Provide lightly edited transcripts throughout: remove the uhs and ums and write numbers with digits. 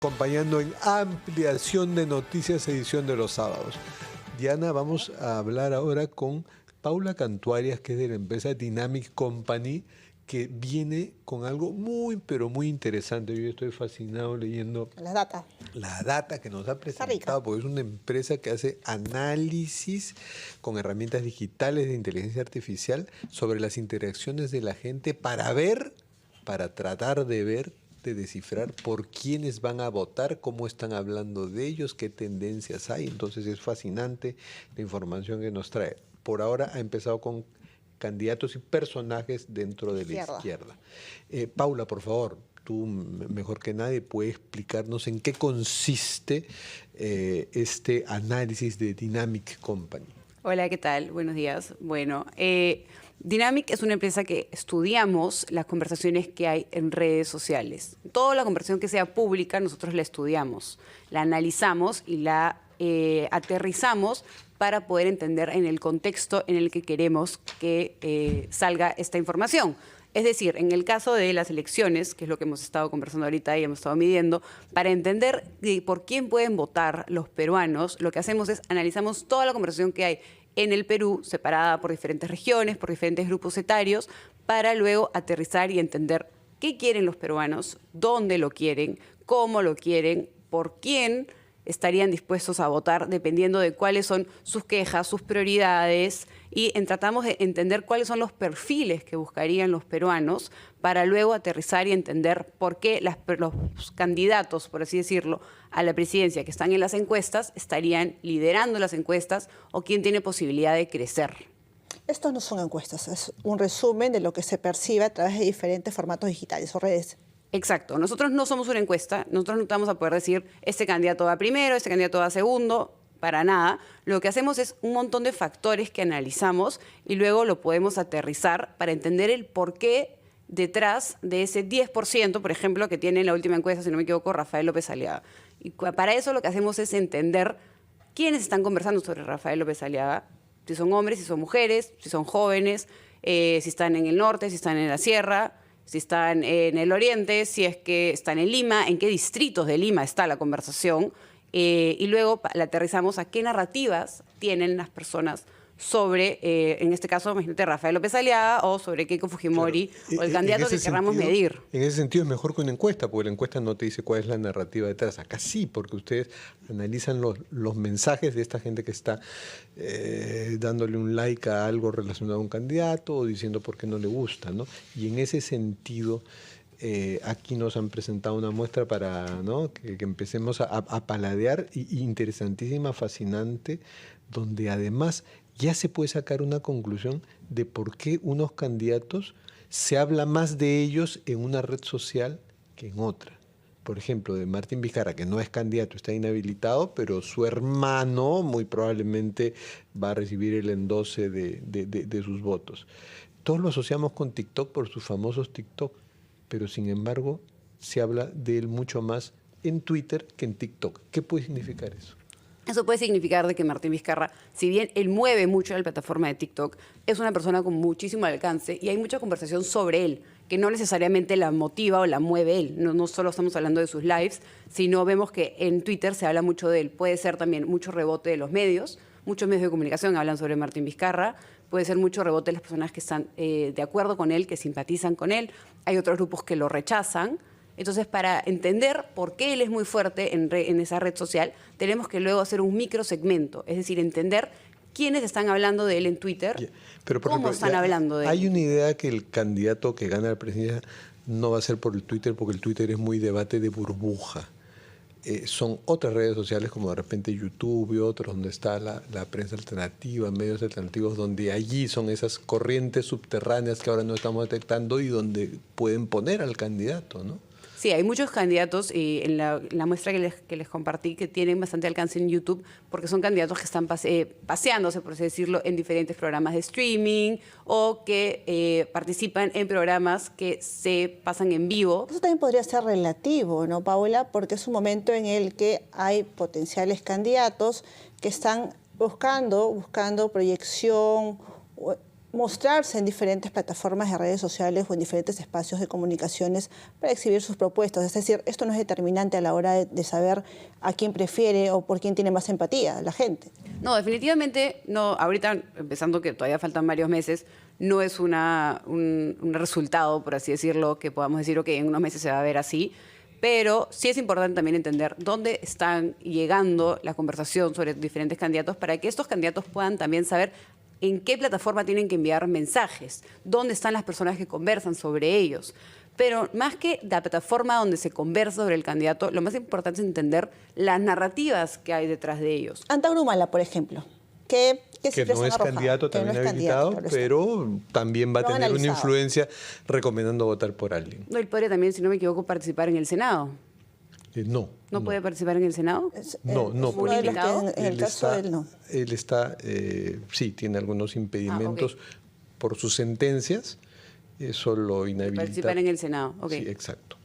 Acompañando en Ampliación de Noticias, edición de los sábados. Diana, vamos a hablar ahora con Paula Cantuarias, que es de la empresa Dynamic Company, que viene con algo muy, pero muy interesante. Yo estoy fascinado leyendo la data que nos ha presentado, porque es una empresa que hace análisis con herramientas digitales de inteligencia artificial sobre las interacciones de la gente para tratar de ver, de descifrar por quiénes van a votar, cómo están hablando de ellos, qué tendencias hay. Entonces es fascinante la información que nos trae. Por ahora ha empezado con candidatos y personajes dentro de la izquierda. Paula, por favor, tú mejor que nadie puedes explicarnos en qué consiste este análisis de Dynamic Company. Hola, ¿qué tal? Buenos días. Bueno, Dynamic es una empresa que estudiamos las conversaciones que hay en redes sociales. Toda la conversación que sea pública, nosotros la estudiamos, la analizamos y la aterrizamos para poder entender en el contexto en el que queremos que salga esta información. Es decir, en el caso de las elecciones, que es lo que hemos estado conversando ahorita y hemos estado midiendo, para entender por quién pueden votar los peruanos, lo que hacemos es analizamos toda la conversación que hay en el Perú, separada por diferentes regiones, por diferentes grupos etarios, para luego aterrizar y entender qué quieren los peruanos, dónde lo quieren, cómo lo quieren, por quién estarían dispuestos a votar, dependiendo de cuáles son sus quejas, sus prioridades, y tratamos de entender cuáles son los perfiles que buscarían los peruanos para luego aterrizar y entender por qué los candidatos, por así decirlo, a la presidencia que están en las encuestas estarían liderando las encuestas o quién tiene posibilidad de crecer. Estos no son encuestas, es un resumen de lo que se percibe a través de diferentes formatos digitales o redes. Exacto. Nosotros no somos una encuesta, nosotros no vamos a poder decir este candidato va primero, este candidato va segundo, para nada. Lo que hacemos es un montón de factores que analizamos y luego lo podemos aterrizar para entender el porqué detrás de ese 10%, por ejemplo, que tiene en la última encuesta, si no me equivoco, Rafael López Aliaga. Y para eso lo que hacemos es entender quiénes están conversando sobre Rafael López Aliaga, si son hombres, si son mujeres, si son jóvenes, si están en el norte, si están en la sierra, si están en el oriente, si es que están en Lima, en qué distritos de Lima está la conversación, y luego la aterrizamos a qué narrativas tienen las personas sobre, en este caso, imagínate, Rafael López Aliaga o sobre Keiko Fujimori, claro, o el candidato que queramos medir. En ese sentido es mejor que una encuesta, porque la encuesta no te dice cuál es la narrativa detrás. Acá sí, porque ustedes analizan los mensajes de esta gente que está dándole un like a algo relacionado a un candidato o diciendo por qué no le gusta, ¿no? Y en ese sentido, aquí nos han presentado una muestra para, ¿no?, que empecemos a paladear, interesantísima, fascinante, donde además ya se puede sacar una conclusión de por qué unos candidatos se habla más de ellos en una red social que en otra. Por ejemplo, de Martín Vizcarra, que no es candidato, está inhabilitado, pero su hermano muy probablemente va a recibir el endose de sus votos. Todos lo asociamos con TikTok por sus famosos TikTok, pero sin embargo se habla de él mucho más en Twitter que en TikTok. ¿Qué puede significar eso? Eso puede significar de que Martín Vizcarra, si bien él mueve mucho la plataforma de TikTok, es una persona con muchísimo alcance y hay mucha conversación sobre él, que no necesariamente la motiva o la mueve él. No solo estamos hablando de sus lives, sino vemos que en Twitter se habla mucho de él. Puede ser también mucho rebote de los medios, muchos medios de comunicación hablan sobre Martín Vizcarra, puede ser mucho rebote de las personas que están de acuerdo con él, que simpatizan con él. Hay otros grupos que lo rechazan. Entonces, para entender por qué él es muy fuerte en esa red social, tenemos que luego hacer un microsegmento, es decir, entender quiénes están hablando de él en Twitter, pero por cómo ejemplo, están hablando de él. Hay una idea que el candidato que gana la presidencia no va a ser por el Twitter, porque el Twitter es muy debate de burbuja. Son otras redes sociales como de repente YouTube y otros, donde está la prensa alternativa, medios alternativos, donde allí son esas corrientes subterráneas que ahora no estamos detectando y donde pueden poner al candidato, ¿no? Sí, hay muchos candidatos y en la muestra que les compartí que tienen bastante alcance en YouTube porque son candidatos que están paseándose, por así decirlo, en diferentes programas de streaming o que participan en programas que se pasan en vivo. Eso también podría ser relativo, ¿no, Paula? Porque es un momento en el que hay potenciales candidatos que están buscando proyección mostrarse en diferentes plataformas de redes sociales o en diferentes espacios de comunicaciones para exhibir sus propuestas. Es decir, esto no es determinante a la hora de saber a quién prefiere o por quién tiene más empatía la gente. No, definitivamente no. Ahorita, empezando que todavía faltan varios meses, no es un resultado, por así decirlo, que podamos decir, ok, en unos meses se va a ver así. Pero sí es importante también entender dónde están llegando la conversación sobre diferentes candidatos para que estos candidatos puedan también saber en qué plataforma tienen que enviar mensajes, dónde están las personas que conversan sobre ellos. Pero más que la plataforma donde se conversa sobre el candidato, lo más importante es entender las narrativas que hay detrás de ellos. Antauro Humala, por ejemplo, que no es candidato, también habilitado, pero también va a tener una influencia recomendando votar por alguien. No, él podría también, si no me equivoco, participar en el Senado. ¿No puede participar en el Senado? No. En el caso de él, no. Él está, sí, tiene algunos impedimentos por sus sentencias, eso lo inhabilita. Participar en el Senado, ok. Sí, exacto.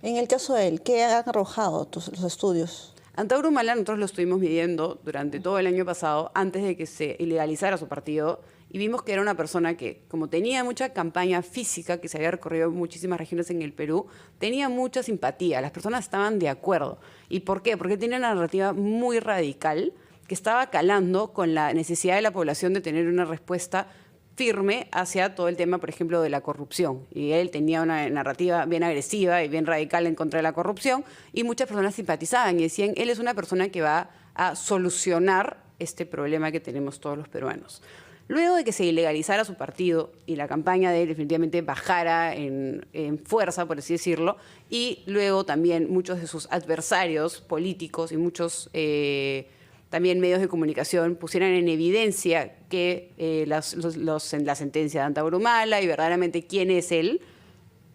En el caso de él, ¿qué han arrojado los estudios? Antauro Humala nosotros lo estuvimos midiendo durante todo el año pasado, antes de que se ilegalizara su partido, y vimos que era una persona que, como tenía mucha campaña física, que se había recorrido muchísimas regiones en el Perú, tenía mucha simpatía, las personas estaban de acuerdo. ¿Y por qué? Porque tenía una narrativa muy radical que estaba calando con la necesidad de la población de tener una respuesta firme hacia todo el tema, por ejemplo, de la corrupción. Y él tenía una narrativa bien agresiva y bien radical en contra de la corrupción, y muchas personas simpatizaban y decían, él es una persona que va a solucionar este problema que tenemos todos los peruanos. Luego de que se ilegalizara su partido y la campaña de él definitivamente bajara en fuerza, por así decirlo, y luego también muchos de sus adversarios políticos y muchos también medios de comunicación pusieran en evidencia que la sentencia de Antauro Humala y verdaderamente quién es él,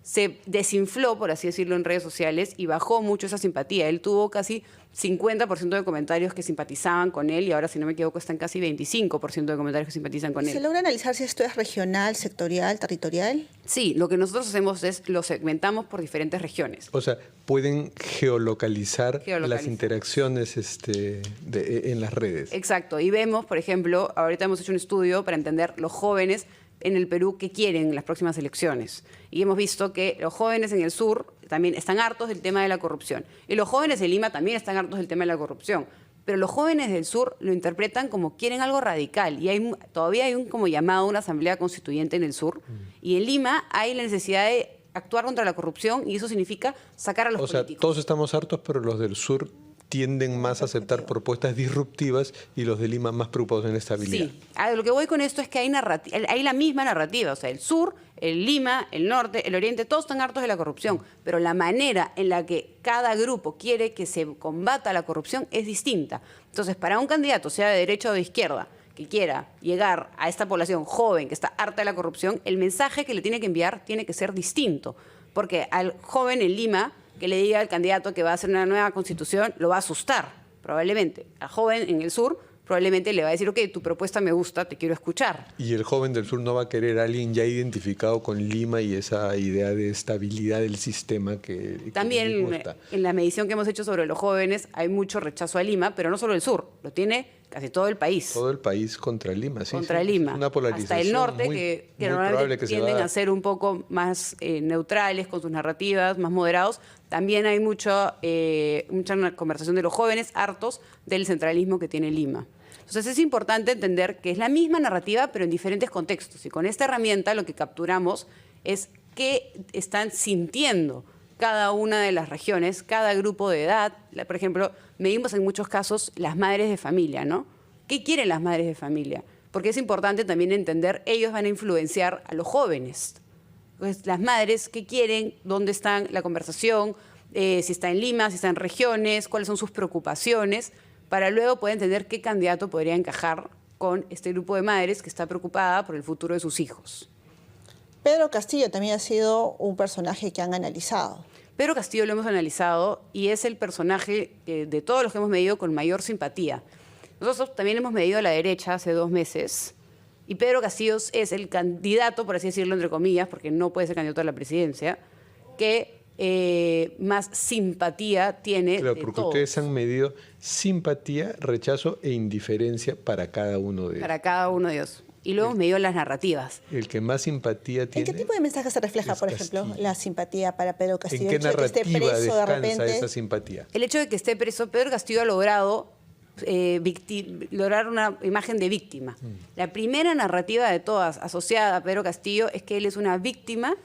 se desinfló, por así decirlo, en redes sociales y bajó mucho esa simpatía. Él tuvo casi 50% de comentarios que simpatizaban con él y ahora, si no me equivoco, están casi 25% de comentarios que simpatizan con él. ¿Se logra analizar si esto es regional, sectorial, territorial? Sí, lo que nosotros hacemos es lo segmentamos por diferentes regiones. O sea, pueden geolocalizar las interacciones en las redes. Exacto, y vemos, por ejemplo, ahorita hemos hecho un estudio para entender los jóvenes en el Perú que quieren en las próximas elecciones. Y hemos visto que los jóvenes en el sur también están hartos del tema de la corrupción. Y los jóvenes de Lima también están hartos del tema de la corrupción. Pero los jóvenes del sur lo interpretan como quieren algo radical. Y todavía hay un como llamado a una asamblea constituyente en el sur. Y en Lima hay la necesidad de actuar contra la corrupción y eso significa sacar a los políticos. O sea, todos estamos hartos, pero los del sur tienden más a aceptar propuestas disruptivas y los de Lima más preocupados en la estabilidad. Sí, a lo que voy con esto es que hay la misma narrativa, o sea, el sur, el Lima, el norte, el oriente, todos están hartos de la corrupción, pero la manera en la que cada grupo quiere que se combata la corrupción es distinta. Entonces, para un candidato, sea de derecha o de izquierda, que quiera llegar a esta población joven que está harta de la corrupción, el mensaje que le tiene que enviar tiene que ser distinto, porque al joven en Lima que le diga al candidato que va a hacer una nueva constitución, lo va a asustar, probablemente. Al joven en el sur probablemente le va a decir, ok, tu propuesta me gusta, te quiero escuchar. Y el joven del sur no va a querer a alguien ya identificado con Lima y esa idea de estabilidad del sistema que también le gusta. En la medición que hemos hecho sobre los jóvenes hay mucho rechazo a Lima, pero no solo el sur, lo tiene casi todo el país. Todo el país contra Lima, sí. Contra Lima. Una polarización hasta el norte, muy, que muy normalmente tienden a ser un poco más neutrales con sus narrativas, más moderados. También hay mucha conversación de los jóvenes hartos del centralismo que tiene Lima. Entonces es importante entender que es la misma narrativa, pero en diferentes contextos. Y con esta herramienta lo que capturamos es qué están sintiendo cada una de las regiones, cada grupo de edad. Por ejemplo, medimos en muchos casos las madres de familia, ¿no? ¿Qué quieren las madres de familia? Porque es importante también entender, ellos van a influenciar a los jóvenes. Entonces, las madres, ¿qué quieren? ¿Dónde está la conversación? Si está en Lima, si está en regiones, cuáles son sus preocupaciones, para luego poder entender qué candidato podría encajar con este grupo de madres que está preocupada por el futuro de sus hijos. Pedro Castillo también ha sido un personaje que han analizado. Pedro Castillo lo hemos analizado y es el personaje de todos los que hemos medido con mayor simpatía. Nosotros también hemos medido a la derecha hace 2 meses y Pedro Castillo es el candidato, por así decirlo, entre comillas, porque no puede ser candidato a la presidencia, que más simpatía tiene claro, de porque todos. ustedes han medido simpatía, rechazo e indiferencia para cada uno de ellos. Para cada uno de ellos. y luego hemos medido las narrativas. El que más simpatía tiene. ¿En qué tipo de mensaje se refleja, es por ejemplo, Castillo. la simpatía para Pedro Castillo? ¿En qué El hecho de que esté narrativa preso de descansa repente. esa simpatía? El hecho de que esté preso, Pedro Castillo ha logrado lograr una imagen de víctima. La primera narrativa de todas asociada a Pedro Castillo es que él es una víctima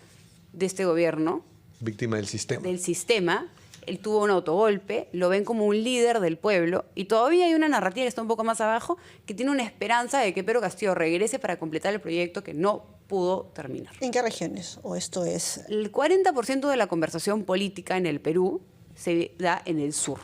de este gobierno, Víctima del sistema. del sistema. Él tuvo un autogolpe, lo ven como un líder del pueblo y todavía hay una narrativa que está un poco más abajo que tiene una esperanza de que Pedro Castillo regrese para completar el proyecto que no pudo terminar. ¿En qué regiones? ¿O esto es...? El 40% de la conversación política en el Perú se da en el sur.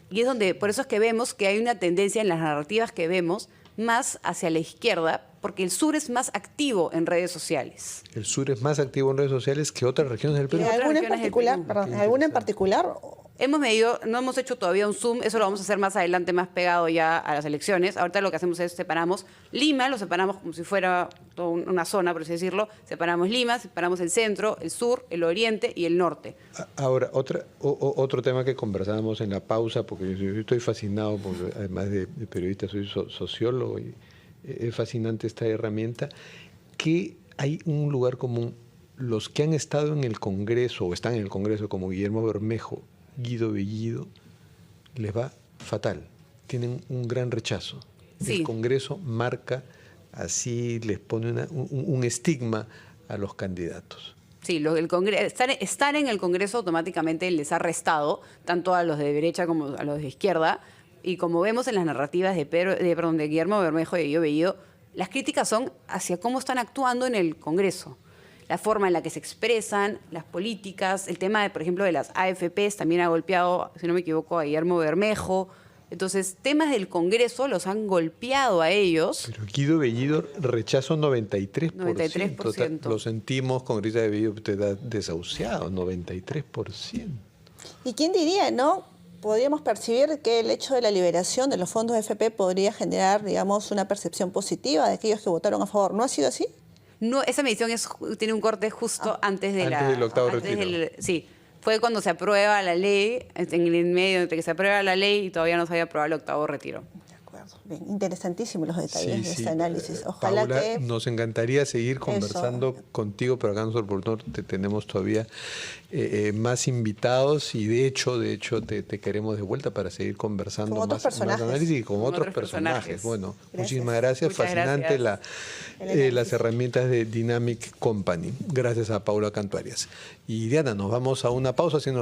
Y es donde, por eso es que vemos que hay una tendencia en las narrativas que vemos más hacia la izquierda, porque el sur es más activo en redes sociales. El sur es más activo en redes sociales que otras regiones del Perú. otras ¿Alguna en regiones del particular? Perú. Perdón, ¿alguna en particular? Hemos medido, no hemos hecho todavía un zoom, eso lo vamos a hacer más adelante, más pegado ya a las elecciones. Ahorita lo que hacemos es separamos Lima, lo separamos como si fuera toda una zona, por así decirlo. Separamos Lima, separamos el centro, el sur, el oriente y el norte. Ahora, otro tema que conversábamos en la pausa, porque yo estoy fascinado, porque además de periodista soy sociólogo y es fascinante esta herramienta, que hay un lugar común. Los que han estado en el Congreso o están en el Congreso, como Guillermo Bermejo, Guido Bellido, les va fatal. Tienen un gran rechazo. Sí. El Congreso marca, así les pone un estigma a los candidatos. Sí, estar en el Congreso automáticamente les ha restado, tanto a los de derecha como a los de izquierda. Y como vemos en las narrativas de Guillermo Bermejo y de Guido Bellido, las críticas son hacia cómo están actuando en el Congreso. La forma en la que se expresan, las políticas, el tema, por ejemplo, de las AFPs también ha golpeado, si no me equivoco, a Guillermo Bermejo. Entonces, temas del Congreso los han golpeado a ellos. Pero Guido Bellido rechazo 93%. 93%. Lo sentimos, congresista de Bellido te da desahuciado, 93%. ¿Y quién diría, no? Podríamos percibir que el hecho de la liberación de los fondos de FP podría generar, digamos, una percepción positiva de aquellos que votaron a favor. ¿No ha sido así? No, esa medición tiene un corte justo antes de antes del octavo retiro. Sí, fue cuando se aprueba la ley, en el medio entre que se aprueba la ley y todavía no se había aprobado el octavo retiro. De acuerdo. Bien, interesantísimos los detalles de Sí. este análisis. Ojalá Paula, que... nos encantaría seguir conversando contigo, pero acá nosotros por Norte tenemos todavía más invitados y de hecho te queremos de vuelta para seguir conversando Con otros más análisis y con otros personajes. Bueno, muchísimas gracias. Muchas Fascinante gracias. las herramientas de Dynamic Company. Gracias a Paula Cantuarias. Y Diana, nos vamos a una pausa haciendo